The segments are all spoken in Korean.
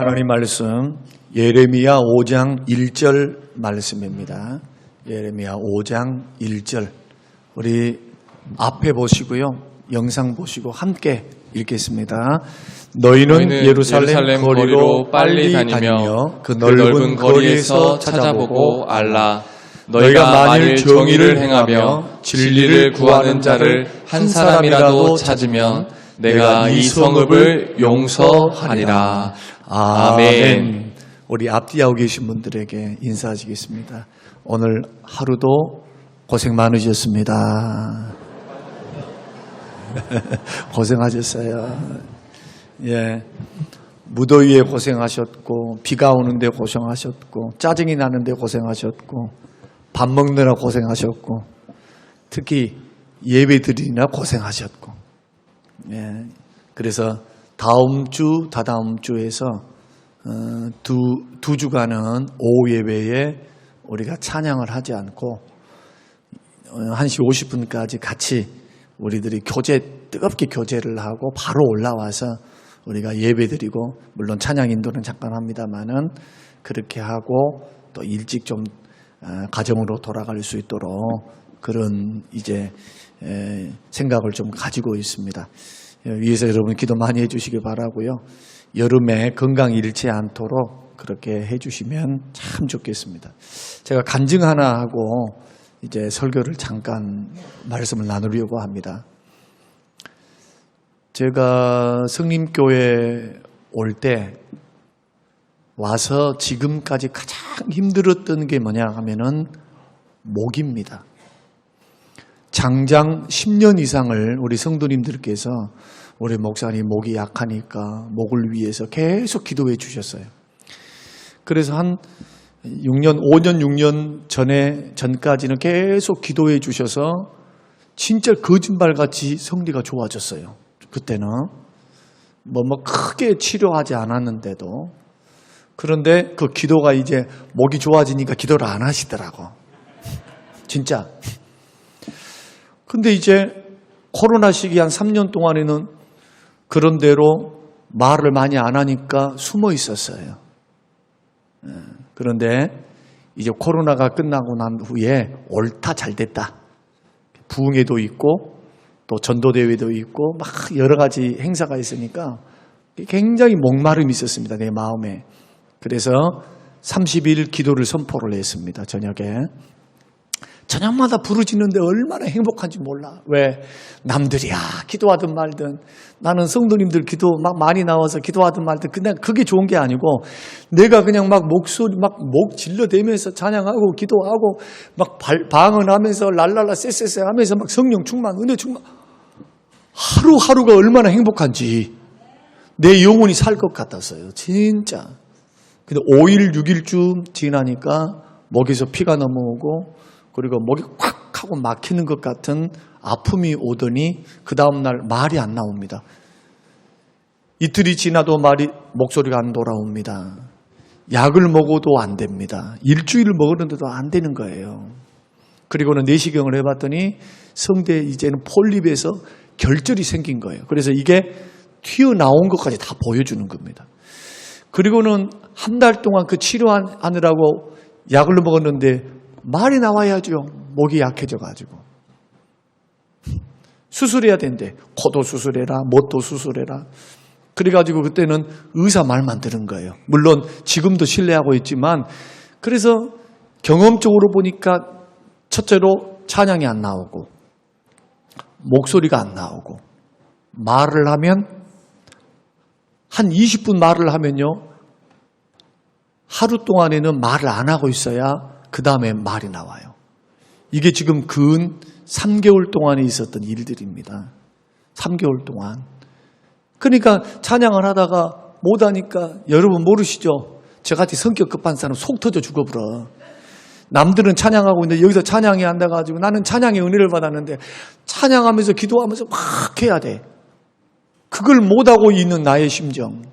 하나님 말씀 예레미야 5장 1절 말씀입니다. 예레미야 5장 1절 우리 앞에 보시고요. 영상 보시고 함께 읽겠습니다. 너희는 예루살렘 거리로 빨리 다니며 그 넓은 거리에서 찾아보고 알라. 너희가 만일 정의를 행하며 진리를 구하는 자를 한 사람이라도 찾으면 내가 이 성읍을 용서하리라. 아멘. 우리 앞뒤하고 계신 분들에게 인사하시겠습니다. 오늘 하루도 고생 많으셨습니다. 고생하셨어요. 예, 무더위에 고생하셨고, 비가 오는데 고생하셨고, 짜증이 나는데 고생하셨고, 밥 먹느라 고생하셨고, 특히 예배 드리느라 고생하셨고, 예, 그래서 다음 주, 다다음 주에서 두 주간은 오후 예배에 우리가 찬양을 하지 않고 1시 50분까지 같이 우리들이 뜨겁게 교제를 하고 바로 올라와서 우리가 예배 드리고, 물론 찬양 인도는 잠깐 합니다만은 그렇게 하고 또 일찍 좀 가정으로 돌아갈 수 있도록 그런 이제 생각을 좀 가지고 있습니다. 위에서 여러분 기도 많이 해주시기 바라고요. 여름에 건강 잃지 않도록 그렇게 해주시면 참 좋겠습니다. 제가 간증 하나 하고 이제 설교를 잠깐 말씀을 나누려고 합니다. 제가 성림교회 올 때 와서 지금까지 가장 힘들었던 게 뭐냐 하면은 목입니다. 장장 10년 이상을 우리 성도님들께서 우리 목사님 목이 약하니까 목을 위해서 계속 기도해 주셨어요. 그래서 한 5년 전까지는 계속 기도해 주셔서 진짜 거짓말같이 성리가 좋아졌어요. 그때는 뭐 크게 치료하지 않았는데도. 그런데 그 기도가 이제 목이 좋아지니까 기도를 안 하시더라고. 진짜. 근데 이제 코로나 시기 한 3년 동안에는 그런 대로 말을 많이 안 하니까 숨어 있었어요. 그런데 이제 코로나가 끝나고 난 후에 옳다 잘 됐다. 부흥회도 있고 또 전도대회도 있고 막 여러 가지 행사가 있으니까 굉장히 목마름이 있었습니다. 내 마음에. 그래서 30일 기도를 선포를 했습니다. 저녁에. 저녁마다 부르짖는데 얼마나 행복한지 몰라. 왜? 남들이야 기도하든 말든, 나는 성도님들 기도 막 많이 나와서 기도하든 말든 그냥 그게 좋은 게 아니고, 내가 그냥 막 목소리 막 목 질러대면서 찬양하고 기도하고 막 방언하면서 랄랄라 쎄쎄쎄 하면서 막 성령 충만, 은혜 충만, 하루하루가 얼마나 행복한지 내 영혼이 살 것 같았어요. 진짜. 근데 5일 6일쯤 지나니까 목에서 피가 넘어오고, 그리고 목이 콱 하고 막히는 것 같은 아픔이 오더니 그 다음날 말이 안 나옵니다. 이틀이 지나도 목소리가 안 돌아옵니다. 약을 먹어도 안 됩니다. 일주일을 먹었는데도 안 되는 거예요. 그리고는 내시경을 해봤더니 성대에 이제는 폴립에서 결절이 생긴 거예요. 그래서 이게 튀어나온 것까지 다 보여주는 겁니다. 그리고는 한 달 동안 그 치료하느라고 약을 먹었는데 말이 나와야죠. 목이 약해져가지고. 수술해야 된대. 코도 수술해라, 못도 수술해라. 그래가지고 그때는 의사 말만 들은 거예요. 물론 지금도 신뢰하고 있지만, 그래서 경험적으로 보니까 첫째로 찬양이 안 나오고, 목소리가 안 나오고, 말을 하면 한 20분 말을 하면요, 하루 동안에는 말을 안 하고 있어야 그 다음에 말이 나와요. 이게 지금 근 3개월 동안에 있었던 일들입니다. 3개월 동안. 그러니까 찬양을 하다가 못하니까, 여러분 모르시죠? 저같이 성격 급한 사람 속 터져 죽어버려. 남들은 찬양하고 있는데 여기서 찬양이 안 돼가지고, 나는 찬양의 은혜를 받았는데 찬양하면서 기도하면서 막 해야 돼. 그걸 못하고 있는 나의 심정.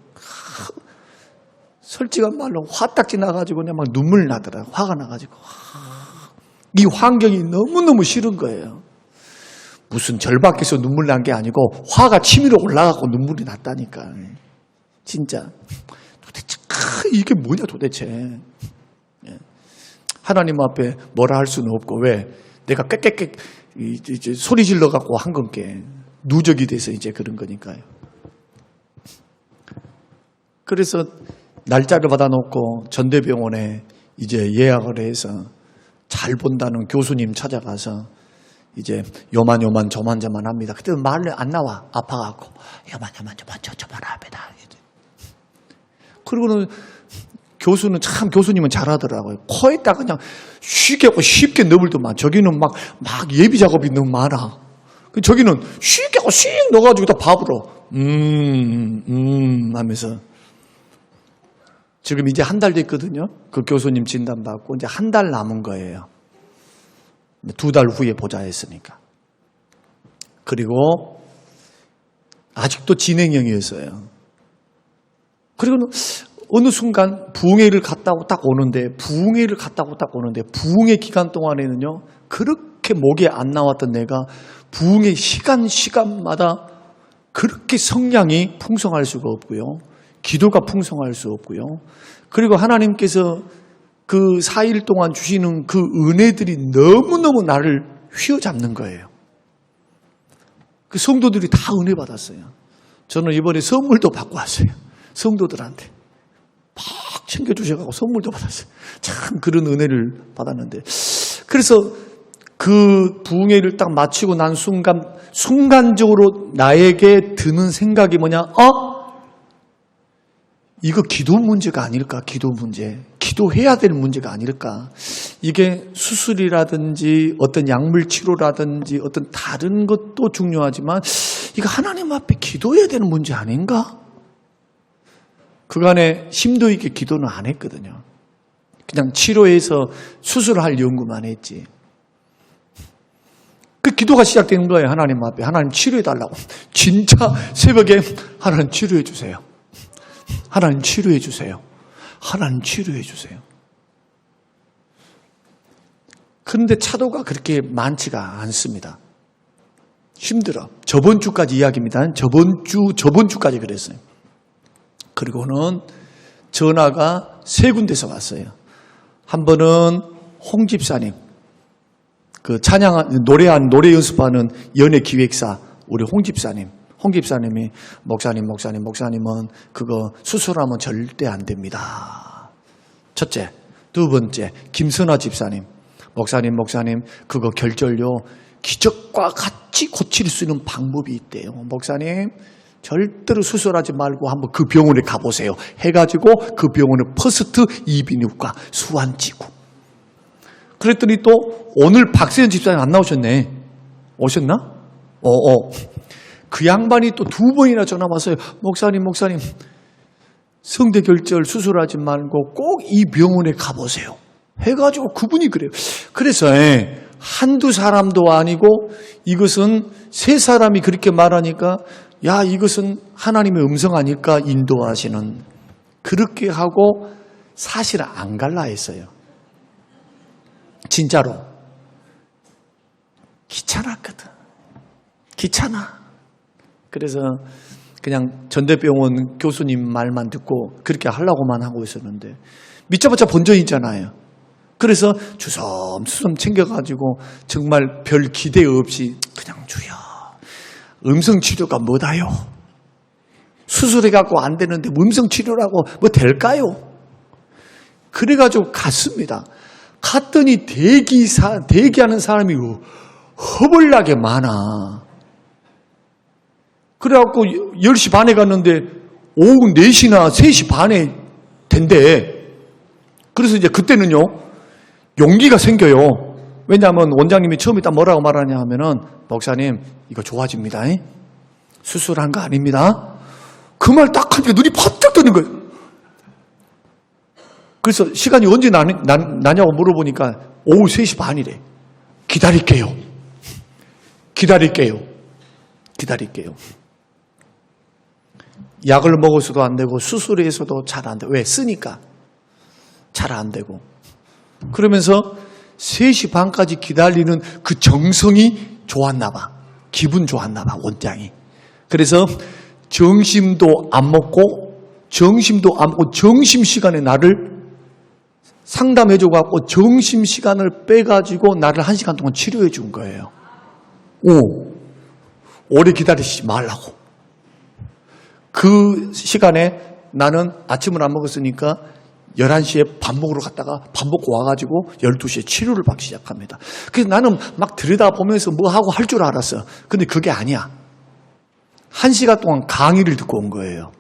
솔직한 말로 화딱지 나가지고 그냥 막 눈물 나더라고요. 화가 나가지고. 이 환경이 너무너무 싫은 거예요. 무슨 절박해서 눈물 난 게 아니고 화가 치밀어 올라가고 눈물이 났다니까. 진짜 도대체 이게 뭐냐 도대체. 하나님 앞에 뭐라 할 수는 없고, 왜? 내가 깨깨깨 이제 소리 질러 갖고 한 건게 누적이 돼서 이제 그런 거니까요. 그래서 날짜를 받아놓고 전대병원에 이제 예약을 해서 잘 본다는 교수님 찾아가서 이제 요만 저만 합니다. 그때 말을 안 나와. 아파갖고 요만 저만 합니다. 그리고는 교수님은 잘하더라고요. 코에다 그냥 쉽게 넣을더만. 저기는 막 예비 작업이 너무 많아. 저기는 쉽게 하고 씩 넣어가지고 다 밥으로 하면서. 지금 이제 한 달 됐거든요. 그 교수님 진단 받고 이제 한 달 남은 거예요. 2달 후에 보자 했으니까. 그리고 아직도 진행형이었어요. 그리고 어느 순간 부흥회를 갔다고 딱 오는데 부흥회 기간 동안에는요, 그렇게 목에 안 나왔던 내가 부흥회 시간마다 그렇게 성량이 풍성할 수가 없고요. 기도가 풍성할 수 없고요. 그리고 하나님께서 그 4일 동안 주시는 그 은혜들이 너무너무 나를 휘어잡는 거예요. 그 성도들이 다 은혜 받았어요. 저는 이번에 선물도 받고 왔어요. 성도들한테 막 챙겨주셔가지고 선물도 받았어요. 참 그런 은혜를 받았는데, 그래서 그 부흥회를 딱 마치고 난 순간적으로 나에게 드는 생각이 뭐냐? 이거 기도 문제가 아닐까? 기도 문제. 기도해야 될 문제가 아닐까? 이게 수술이라든지 어떤 약물 치료라든지 어떤 다른 것도 중요하지만 이거 하나님 앞에 기도해야 되는 문제 아닌가? 그간에 심도 있게 기도는 안 했거든요. 그냥 치료해서 수술할 연구만 했지. 그 기도가 시작되는 거예요. 하나님 앞에. 하나님 치료해달라고. 진짜 새벽에 하나님 치료해 주세요. 하나님 치료해 주세요. 하나님 치료해 주세요. 그런데 차도가 그렇게 많지가 않습니다. 힘들어. 저번 주까지 이야기입니다. 저번 주까지 그랬어요. 그리고는 전화가 3군데서 왔어요. 한 번은 홍 집사님, 그 노래 연습하는 연예 기획사 우리 홍 집사님이 목사님은 그거 수술하면 절대 안 됩니다. 첫째. 두 번째, 김선아 집사님, 목사님 그거 결절요 기적과 같이 고칠 수 있는 방법이 있대요. 목사님 절대로 수술하지 말고 한번 그 병원에 가보세요 해가지고 그 병원에 퍼스트 이비인후과 수완지구. 그랬더니 또 오늘 박세현 집사님 안 나오셨네. 오셨나? 그 양반이 또 2번이나 전화 왔어요. 목사님 성대결절 수술하지 말고 꼭 이 병원에 가보세요 해가지고 그분이 그래요. 그래서 한두 사람도 아니고 이것은 3사람이 그렇게 말하니까 야, 이것은 하나님의 음성 아닐까 인도하시는. 그렇게 하고 사실 안 갈라 했어요. 진짜로. 귀찮아. 그래서 그냥 전대병원 교수님 말만 듣고 그렇게 하려고만 하고 있었는데 믿자마자 본전이잖아요. 그래서 주섬주섬 챙겨가지고 정말 별 기대 없이 그냥 주여, 음성치료가 뭐다요? 수술해갖고 안 되는데 음성치료라고 뭐 될까요? 그래가지고 갔습니다. 갔더니 대기하는 사람이 허벌나게 많아. 그래갖고 10시 반에 갔는데 오후 4시나 3시 반에 된대. 그래서 이제 그때는요, 용기가 생겨요. 왜냐하면 원장님이 처음에 딱 뭐라고 말하냐 하면은, 목사님, 이거 좋아집니다. 수술한 거 아닙니다. 그 말 딱 하니까 눈이 번쩍 뜨는 거예요. 그래서 시간이 언제 나냐고 물어보니까 오후 3시 반이래. 기다릴게요. 약을 먹어서도 안 되고 수술해서도 잘 안 되고. 왜? 쓰니까 잘 안 되고. 그러면서 3시 반까지 기다리는 그 정성이 좋았나 봐. 기분 좋았나 봐, 원장이. 그래서 점심도 안 먹고 정심도 안 먹고 점심시간에 나를 상담해줘갖고 점심시간을 빼가지고 나를 1시간 동안 치료해 준 거예요. 오래 기다리지 말라고. 그 시간에 나는 아침을 안 먹었으니까 11시에 밥 먹으러 갔다가 밥 먹고 와가지고 12시에 치료를 받기 시작합니다. 그래서 나는 막 들여다보면서 뭐 하고 할 줄 알았어. 근데 그게 아니야. 1시간 동안 강의를 듣고 온 거예요.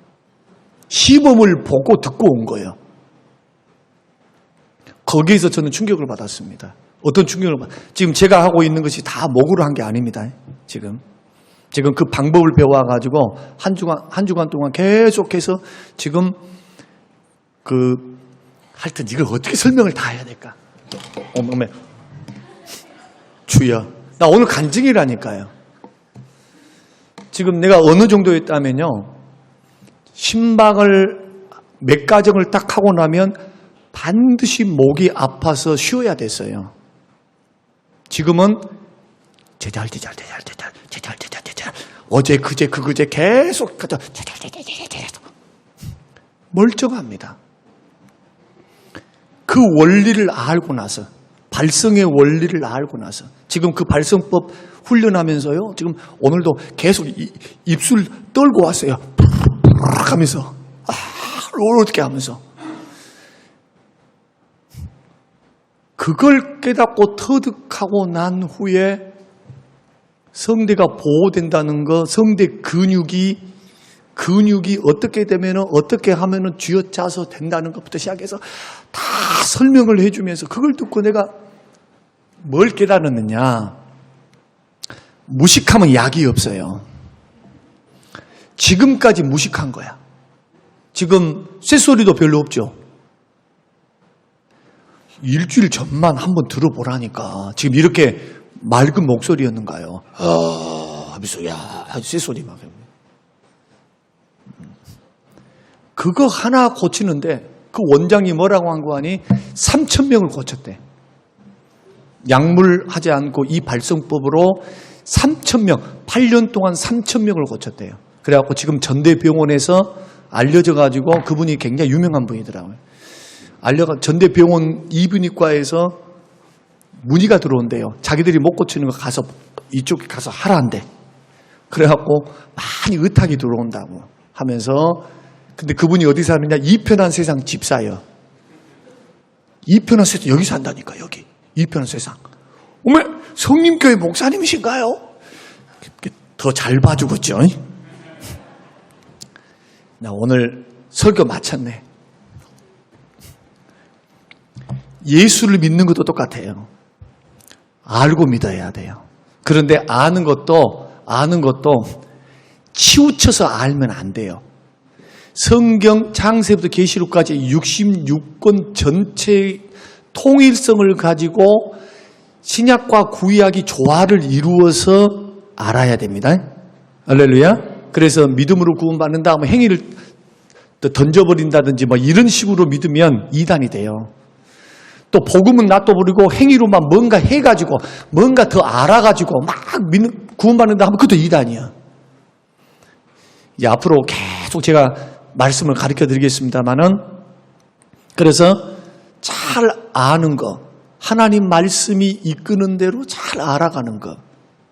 시범을 보고 듣고 온 거예요. 거기에서 저는 충격을 받았습니다. 어떤 충격을 지금 제가 하고 있는 것이 다 목으로 한 게 아닙니다. 지금 그 방법을 배워가지고 한 주간 동안 계속해서 지금 하여튼 이걸 어떻게 설명을 다 해야 될까? 어머매. 주여. 나 오늘 간증이라니까요. 지금 내가 어느 정도였다면요. 심박을 몇 가정을 딱 하고 나면 반드시 목이 아파서 쉬어야 됐어요. 지금은 제잘 어제 그제 계속 멀쩡합니다. 그 원리를 알고 나서 발성의 원리를 알고 나서 지금 그 발성법 훈련하면서요. 지금 오늘도 계속 입술 떨고 왔어요. 하면서 어떻게 하면서 그걸 깨닫고 터득하고 난 후에 성대가 보호된다는 거, 성대 근육이 어떻게 되면은 어떻게 하면은 쥐어짜서 된다는 것부터 시작해서 다 설명을 해주면서 그걸 듣고 내가 뭘 깨달았느냐? 무식하면 약이 없어요. 지금까지 무식한 거야. 지금 쇳소리도 별로 없죠. 일주일 전만 한번 들어보라니까. 지금 이렇게 맑은 목소리였는가요? 하면서 쇳소리 막. 그거 하나 고치는데 그 원장이 뭐라고 한 거 아니? 3,000명을 고쳤대. 약물하지 않고 이 발성법으로 3,000명, 8년 동안 3,000명을 고쳤대요. 그래갖고 지금 전대병원에서 알려져가지고 그분이 굉장히 유명한 분이더라고요. 전대병원 이비인후과에서 문의가 들어온대요. 자기들이 못 고치는 거 가서 이쪽에 가서 하라는데. 그래갖고 많이 의탁이 들어온다고 하면서 근데 그분이 어디 사느냐? 이편한 세상 집사예요. 이편한 세상 여기 산다니까 여기. 이편한 세상. 어머 성림교회 목사님이신가요? 더 잘 봐주겠죠. 나 오늘 설교 마쳤네. 예수를 믿는 것도 똑같아요. 알고 믿어야 돼요. 그런데 아는 것도 치우쳐서 알면 안 돼요. 성경 창세부터 계시록까지 66권 전체 통일성을 가지고 신약과 구약이 조화를 이루어서 알아야 됩니다. 할렐루야. 그래서 믿음으로 구원받는 다음에 행위를 던져버린다든지 뭐 이런 식으로 믿으면 이단이 돼요. 또 복음은 놔둬버리고 행위로만 뭔가 해가지고 뭔가 더 알아가지고 막 구원받는다 하면 그것도 이단이야. 이제 앞으로 계속 제가 말씀을 가르쳐 드리겠습니다만은 그래서 잘 아는 거 하나님 말씀이 이끄는 대로 잘 알아가는 거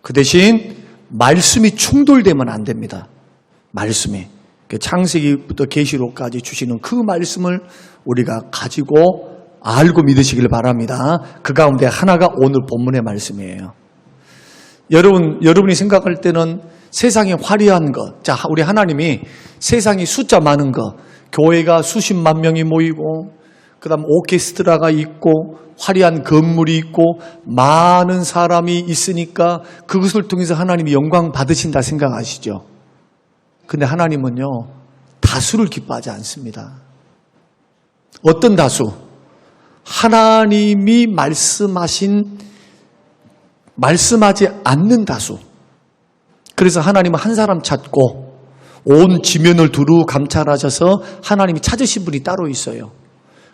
그 대신 말씀이 충돌되면 안 됩니다. 말씀이 창세기부터 계시록까지 주시는 그 말씀을 우리가 가지고 알고 믿으시길 바랍니다. 그 가운데 하나가 오늘 본문의 말씀이에요. 여러분이 생각할 때는 세상에 화려한 것, 자, 우리 하나님이 세상이 숫자 많은 것, 교회가 수십만 명이 모이고, 그 다음 오케스트라가 있고, 화려한 건물이 있고, 많은 사람이 있으니까 그것을 통해서 하나님이 영광 받으신다 생각하시죠? 근데 하나님은요, 다수를 기뻐하지 않습니다. 어떤 다수? 하나님이 말씀하지 않는 다수. 그래서 하나님은 한 사람 찾고 온 지면을 두루 감찰하셔서 하나님이 찾으신 분이 따로 있어요.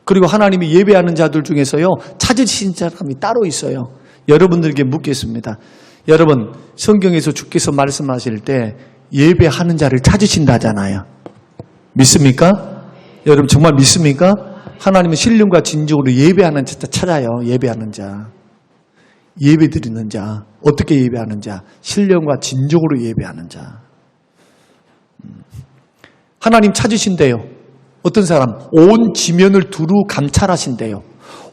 그리고 하나님이 예배하는 자들 중에서요 찾으신 사람이 따로 있어요. 여러분들에게 묻겠습니다. 여러분 성경에서 주께서 말씀하실 때 예배하는 자를 찾으신다잖아요. 믿습니까? 여러분 정말 믿습니까? 하나님은 신령과 진정으로 예배하는 자 찾아요. 예배하는 자. 예배 드리는 자. 어떻게 예배하는 자? 신령과 진정으로 예배하는 자. 하나님 찾으신대요. 어떤 사람? 온 지면을 두루 감찰하신대요.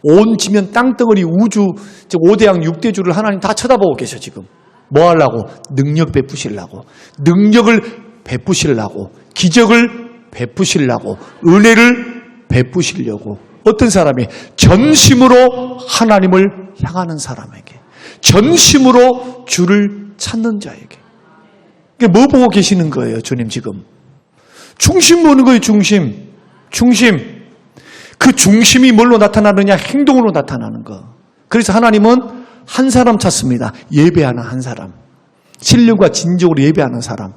온 지면 땅덩어리 우주 5대양 6대주를 하나님 다 쳐다보고 계셔 지금. 뭐 하려고? 능력 베푸시려고. 능력을 베푸시려고. 기적을 베푸시려고. 은혜를 베푸시려고. 어떤 사람이? 전심으로 하나님을 향하는 사람에게. 전심으로 주를 찾는 자에게. 이게 뭐 보고 계시는 거예요 주님 지금? 중심 보는 거예요. 중심. 그 중심이 뭘로 나타나느냐? 행동으로 나타나는 거. 그래서 하나님은 한 사람 찾습니다. 예배하는 한 사람. 신령과 진정으로 예배하는 사람.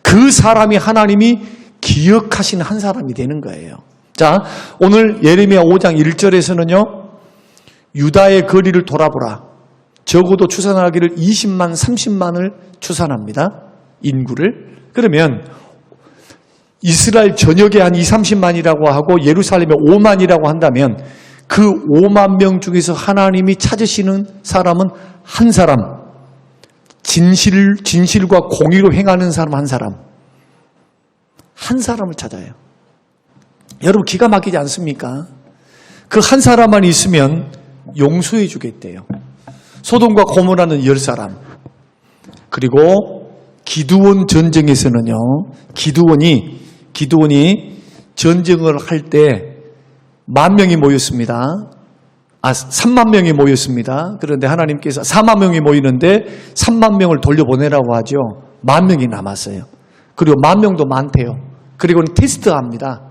그 사람이 하나님이 기억하신 한 사람이 되는 거예요. 자, 오늘 예레미야 5장 1절에서는요. 유다의 거리를 돌아보라. 적어도 추산하기를 20만, 30만을 추산합니다. 인구를. 그러면 이스라엘 전역에 한 20, 30만이라고 하고 예루살렘에 5만이라고 한다면 그 5만 명 중에서 하나님이 찾으시는 사람은 한 사람. 진실과 공의로 행하는 사람 한 사람. 한 사람을 찾아요. 여러분 기가 막히지 않습니까? 그 한 사람만 있으면 용서해 주겠대요. 소돔과 고모라는 10사람. 그리고 기드온 전쟁에서는요. 기드온이 전쟁을 할 때 10,000명이 모였습니다. 3만 명이 모였습니다. 그런데 하나님께서 4만 명이 모이는데 3만 명을 돌려보내라고 하죠. 10,000명이 남았어요. 그리고 10,000명도 많대요. 그리고는 테스트합니다.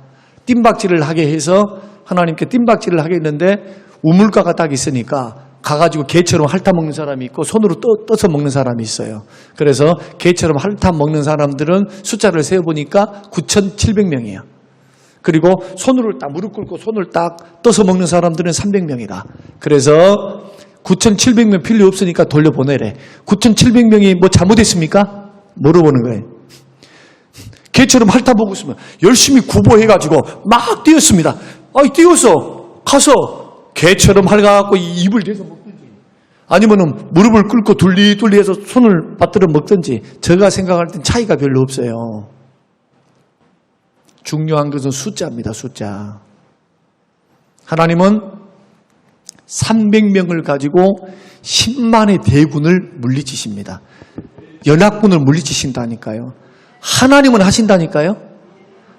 뜀박질을 하게 해서 하나님께 뜀박질을 하게 했는데 우물가가 딱 있으니까 가가지고 개처럼 핥아먹는 사람이 있고 손으로 떠서 먹는 사람이 있어요. 그래서 개처럼 핥아먹는 사람들은 숫자를 세어보니까 9,700명이에요. 그리고 손으로 딱 무릎 꿇고 손을 딱 떠서 먹는 사람들은 300명이다. 그래서 9,700명 필요 없으니까 돌려보내래. 9,700명이 뭐 잘못했습니까? 물어보는 거예요. 개처럼 핥아보고 있으면 열심히 구보해가지고 막 뛰었습니다. 뛰었어. 가서 개처럼 핥아갖고 입을 대서 먹든지 아니면은 무릎을 꿇고 둘리해서 손을 받들어 먹든지 제가 생각할 땐 차이가 별로 없어요. 중요한 것은 숫자입니다. 숫자. 하나님은 300명을 가지고 10만의 대군을 물리치십니다. 연합군을 물리치신다니까요. 하나님은 하신다니까요.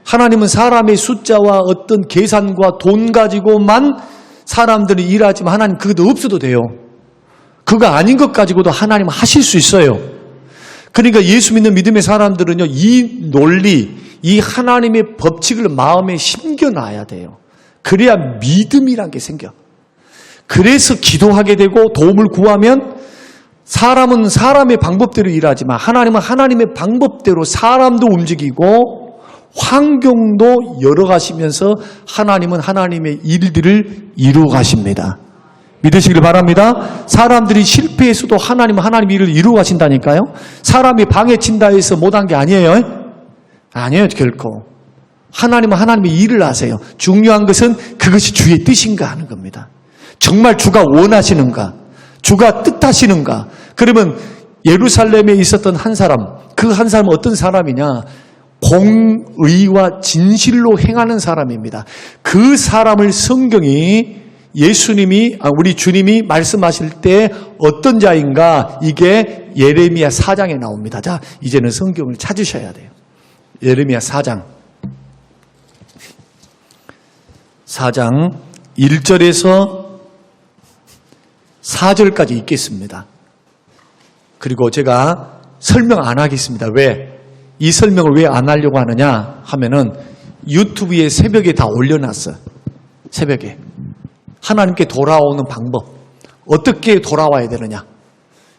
하나님은 사람의 숫자와 어떤 계산과 돈 가지고만 사람들이 일하지만 하나님 그것도 없어도 돼요. 그거 아닌 것 가지고도 하나님은 하실 수 있어요. 그러니까 예수 믿는 믿음의 사람들은요. 이 논리, 이 하나님의 법칙을 마음에 심겨놔야 돼요. 그래야 믿음이란 게 생겨. 그래서 기도하게 되고 도움을 구하면 사람은 사람의 방법대로 일하지만 하나님은 하나님의 방법대로 사람도 움직이고 환경도 열어가시면서 하나님은 하나님의 일들을 이루어 가십니다. 믿으시길 바랍니다. 사람들이 실패해서도 하나님은 하나님의 일을 이루어 가신다니까요. 사람이 방해 친다 해서 못한 게 아니에요. 아니에요, 결코. 하나님은 하나님의 일을 하세요. 중요한 것은 그것이 주의 뜻인가 하는 겁니다. 정말 주가 원하시는가? 주가 뜻하시는가? 그러면 예루살렘에 있었던 한 사람, 그 한 사람은 어떤 사람이냐? 공의와 진실로 행하는 사람입니다. 그 사람을 성경이 우리 주님이 말씀하실 때 어떤 자인가? 이게 예레미야 4장에 나옵니다. 자, 이제는 성경을 찾으셔야 돼요. 예레미야 4장 1절에서 4절까지 읽겠습니다. 그리고 제가 설명 안 하겠습니다. 왜? 이 설명을 왜 안 하려고 하느냐 하면은 유튜브에 새벽에 다 올려놨어요. 새벽에. 하나님께 돌아오는 방법. 어떻게 돌아와야 되느냐.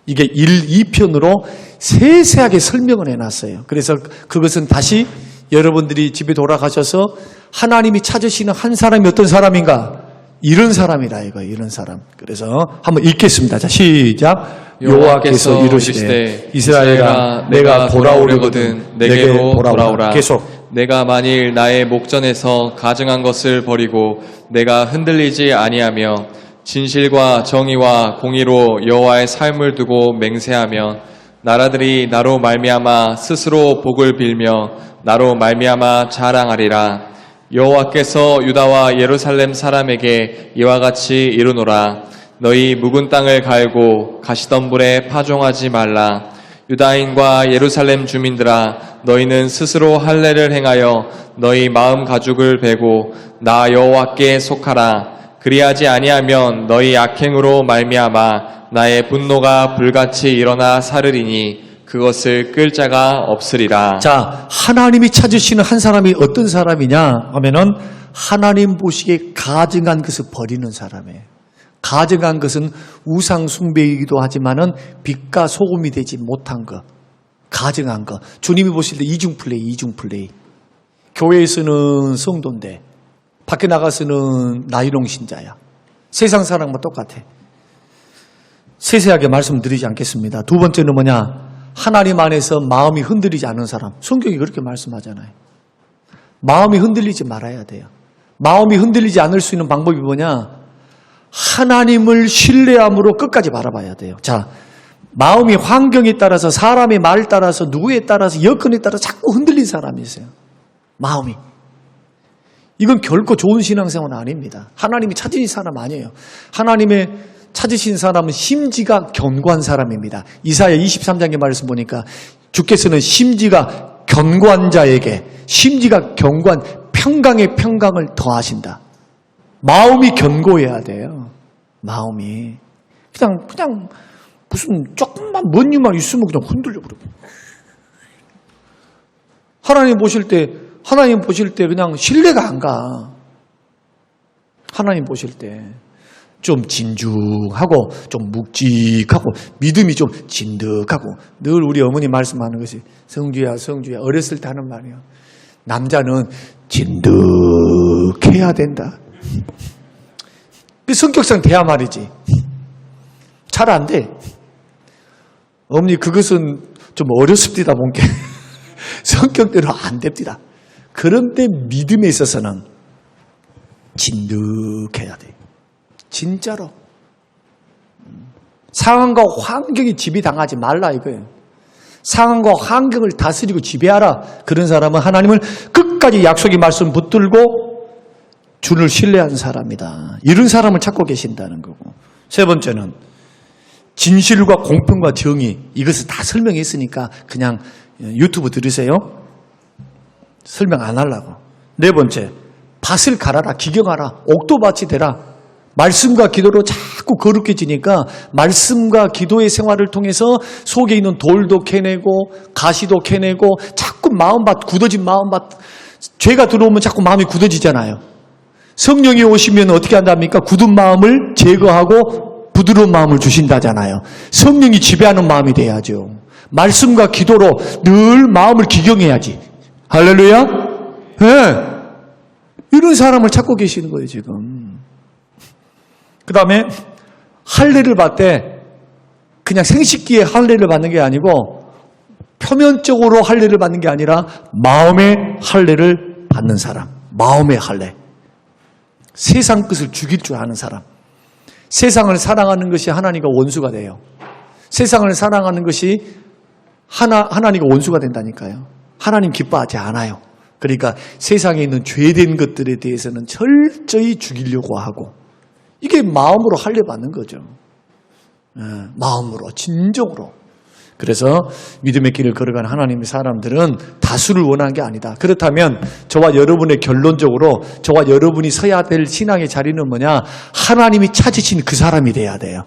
이게 1, 2편으로 세세하게 설명을 해놨어요. 그래서 그것은 다시 여러분들이 집에 돌아가셔서 하나님이 찾으시는 한 사람이 어떤 사람인가? 이런 사람이라 이거 이런 사람. 그래서 한번 읽겠습니다. 자, 시작. 여호와께서 이르시되 이스라엘아 내가 돌아오려거든 내게로 돌아오라. 계속 내가 만일 나의 목전에서 가증한 것을 버리고 내가 흔들리지 아니하며 진실과 정의와 공의로 여호와의 삶을 두고 맹세하면 나라들이 나로 말미암아 스스로 복을 빌며 나로 말미암아 자랑하리라. 여호와께서 유다와 예루살렘 사람에게 이와 같이 이르노라. 너희 묵은 땅을 갈고 가시덤불에 파종하지 말라. 유다인과 예루살렘 주민들아, 너희는 스스로 할례를 행하여 너희 마음 가죽을 베고 나 여호와께 속하라. 그리하지 아니하면 너희 악행으로 말미암아 나의 분노가 불같이 일어나 사르리니 그것을 끌 자가 없으리라. 자, 하나님이 찾으시는 한 사람이 어떤 사람이냐 하면은 하나님 보시기에 가증한 것을 버리는 사람이에요. 가증한 것은 우상 숭배이기도 하지만은 빛과 소금이 되지 못한 것, 가증한 것. 주님이 보실 때 이중 플레이. 교회에서는 성도인데 밖에 나가서는 나이롱 신자야. 세상 사람과 똑같아. 세세하게 말씀드리지 않겠습니다. 두 번째는 뭐냐? 하나님 안에서 마음이 흔들리지 않은 사람. 성경이 그렇게 말씀하잖아요. 마음이 흔들리지 말아야 돼요. 마음이 흔들리지 않을 수 있는 방법이 뭐냐? 하나님을 신뢰함으로 끝까지 바라봐야 돼요. 자, 마음이 환경에 따라서, 사람의 말 따라서, 누구에 따라서, 여건에 따라서 자꾸 흔들린 사람이 있어요. 마음이. 이건 결코 좋은 신앙생활은 아닙니다. 하나님이 찾으신 사람 아니에요. 하나님의 찾으신 사람은 심지가 견고한 사람입니다. 이사야 23장의 말씀 보니까 주께서는 심지가 견고한 자에게, 심지가 견고한 평강의 평강을 더하신다. 마음이 견고해야 돼요. 마음이. 그냥 무슨 조금만 먼 일만 있으면 그냥 흔들려 버려. 하나님 보실 때 그냥 신뢰가 안 가. 하나님 보실 때 좀 진중하고 좀 묵직하고 믿음이 좀 진득하고, 늘 우리 어머니 말씀하는 것이 성주야 어렸을 때 하는 말이에요. 남자는 진득해야 된다. 그 성격상 돼야 말이지. 잘 안 돼. 어머니 그것은 좀 어렸습니다 본게. 성격대로 안 됩니다. 그런데 믿음에 있어서는 진득해야 돼. 진짜로. 상황과 환경이 지배당하지 말라 이거예요. 상황과 환경을 다스리고 지배하라. 그런 사람은 하나님을 끝까지 약속의 말씀 붙들고 주를 신뢰하는 사람이다. 이런 사람을 찾고 계신다는 거고. 세 번째는 진실과 공평과 정의. 이것을 다 설명했으니까 그냥 유튜브 들으세요. 설명 안 하려고. 네 번째, 밭을 갈아라, 기경하라, 옥토밭이 되라. 말씀과 기도로 자꾸 거룩해 지니까 말씀과 기도의 생활을 통해서 속에 있는 돌도 캐내고 가시도 캐내고, 자꾸 마음밭, 굳어진 마음밭, 죄가 들어오면 자꾸 마음이 굳어지잖아요. 성령이 오시면 어떻게 한답니까? 굳은 마음을 제거하고 부드러운 마음을 주신다잖아요. 성령이 지배하는 마음이 돼야죠. 말씀과 기도로 늘 마음을 기경해야지. 할렐루야? 네. 이런 사람을 찾고 계시는 거예요 지금. 그 다음에 할례를 받을 때 그냥 생식기에 할례를 받는 게 아니고 표면적으로 할례를 받는 게 아니라 마음의 할례를 받는 사람. 마음의 할례. 세상 것을 죽일 줄 아는 사람. 세상을 사랑하는 것이 하나님과 원수가 돼요. 세상을 사랑하는 것이 하나님과 원수가 된다니까요. 하나님 기뻐하지 않아요. 그러니까 세상에 있는 죄된 것들에 대해서는 철저히 죽이려고 하고, 이게 마음으로 할례 받는 거죠. 마음으로, 진정으로. 그래서 믿음의 길을 걸어가는 하나님의 사람들은 다수를 원하는 게 아니다. 그렇다면 저와 여러분의 결론적으로 저와 여러분이 서야 될 신앙의 자리는 뭐냐? 하나님이 찾으신 그 사람이 돼야 돼요.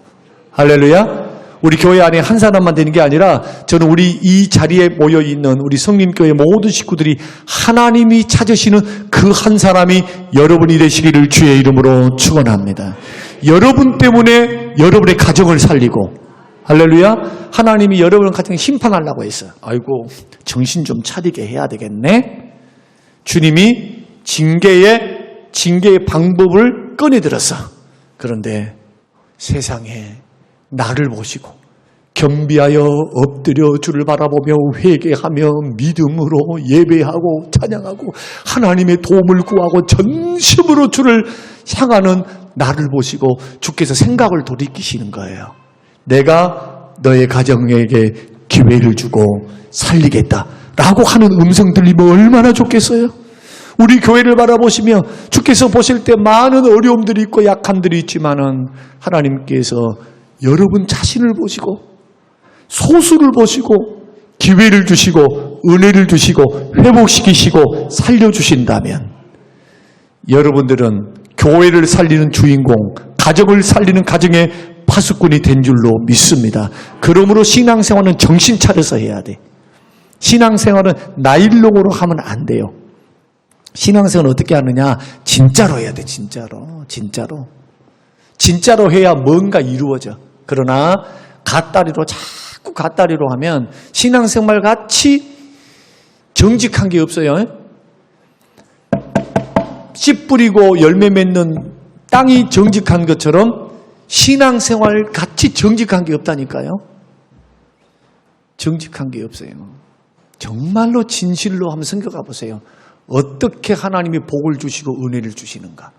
할렐루야. 우리 교회 안에 한 사람만 되는 게 아니라 저는 우리 이 자리에 모여있는 우리 성림교회 모든 식구들이 하나님이 찾으시는 그 한 사람이 여러분이 되시기를 주의 이름으로 축원합니다. 여러분 때문에 여러분의 가정을 살리고, 할렐루야, 하나님이 여러분의 가정에 심판하려고 했어요. 아이고, 정신 좀 차리게 해야 되겠네. 주님이 징계의 방법을 꺼내들었어. 그런데 세상에 나를 보시고 겸비하여 엎드려 주를 바라보며 회개하며 믿음으로 예배하고 찬양하고 하나님의 도움을 구하고 전심으로 주를 향하는 나를 보시고 주께서 생각을 돌이키시는 거예요. 내가 너의 가정에게 기회를 주고 살리겠다라고 하는 음성 들리면 얼마나 좋겠어요? 우리 교회를 바라보시며 주께서 보실 때 많은 어려움들이 있고 약함들이 있지만은 하나님께서 여러분 자신을 보시고 소수를 보시고 기회를 주시고 은혜를 주시고 회복시키시고 살려주신다면 여러분들은 교회를 살리는 주인공, 가정을 살리는 가정의 파수꾼이 된 줄로 믿습니다. 그러므로 신앙생활은 정신 차려서 해야 돼. 신앙생활은 나일록으로 하면 안 돼요. 신앙생활은 어떻게 하느냐? 진짜로 해야 돼. 진짜로. 진짜로 해야 뭔가 이루어져. 그러나 갓다리로 자꾸 갓다리로 하면 신앙생활 같이 정직한 게 없어요. 씨 뿌리고 열매 맺는 땅이 정직한 것처럼 신앙생활 같이 정직한 게 없다니까요. 정직한 게 없어요. 정말로 진실로 한번 생각해 보세요. 어떻게 하나님이 복을 주시고 은혜를 주시는가?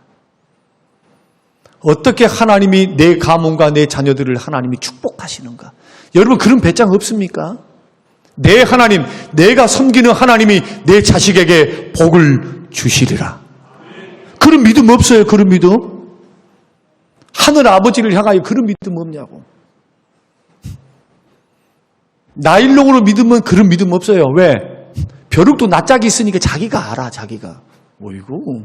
어떻게 하나님이 내 가문과 내 자녀들을 하나님이 축복하시는가? 여러분 그런 배짱 없습니까? 내 하나님, 내가 섬기는 하나님이 내 자식에게 복을 주시리라. 그런 믿음 없어요. 그런 믿음. 하늘 아버지를 향하여 그런 믿음 없냐고. 나일록으로 믿으면 그런 믿음 없어요. 왜? 벼룩도 낯짝이 있으니까 자기가 알아. 자기가. 어이구.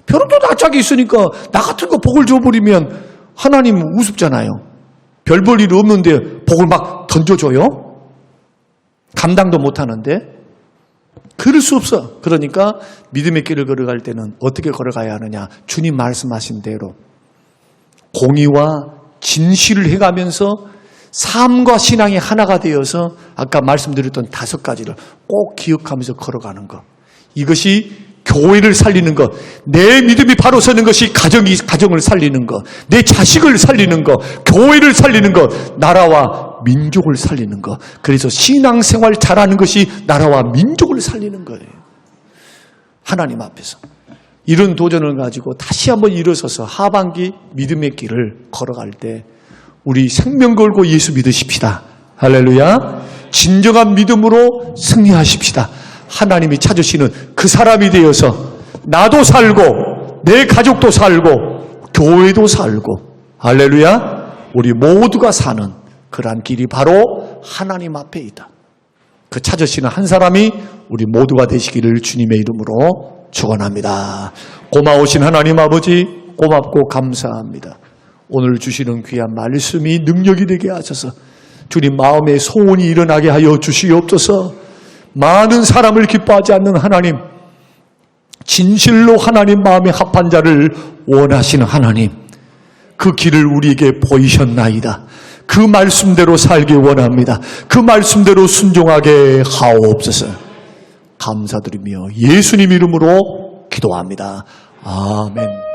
벼룩도 낯짝이 있으니까 나 같은 거 복을 줘버리면 하나님 우습잖아요. 별 볼 일 없는데 복을 막 던져줘요? 감당도 못하는데? 그럴 수 없어. 그러니까 믿음의 길을 걸어갈 때는 어떻게 걸어가야 하느냐? 주님 말씀하신 대로 공의와 진실을 해가면서 삶과 신앙이 하나가 되어서 아까 말씀드렸던 5가지를 꼭 기억하면서 걸어가는 것. 이것이 교회를 살리는 것. 내 믿음이 바로 서는 것이 가정을 살리는 것. 내 자식을 살리는 것. 교회를 살리는 것. 나라와 민족을 살리는 것. 그래서 신앙생활 잘하는 것이 나라와 민족을 살리는 거예요. 하나님 앞에서. 이런 도전을 가지고 다시 한번 일어서서 하반기 믿음의 길을 걸어갈 때 우리 생명 걸고 예수 믿으십시다. 할렐루야. 진정한 믿음으로 승리하십시다. 하나님이 찾으시는 그 사람이 되어서 나도 살고 내 가족도 살고 교회도 살고 할렐루야. 우리 모두가 사는 그러한 길이 바로 하나님 앞에 있다. 그 찾으시는 한 사람이 우리 모두가 되시기를 주님의 이름으로 축원합니다. 고마우신 하나님 아버지 고맙고 감사합니다. 오늘 주시는 귀한 말씀이 능력이 되게 하셔서 주님 마음에 소원이 일어나게 하여 주시옵소서. 많은 사람을 기뻐하지 않는 하나님, 진실로 하나님 마음에 합한 자를 원하시는 하나님, 그 길을 우리에게 보이셨나이다. 그 말씀대로 살기 원합니다. 그 말씀대로 순종하게 하옵소서. 감사드리며 예수님 이름으로 기도합니다. 아멘.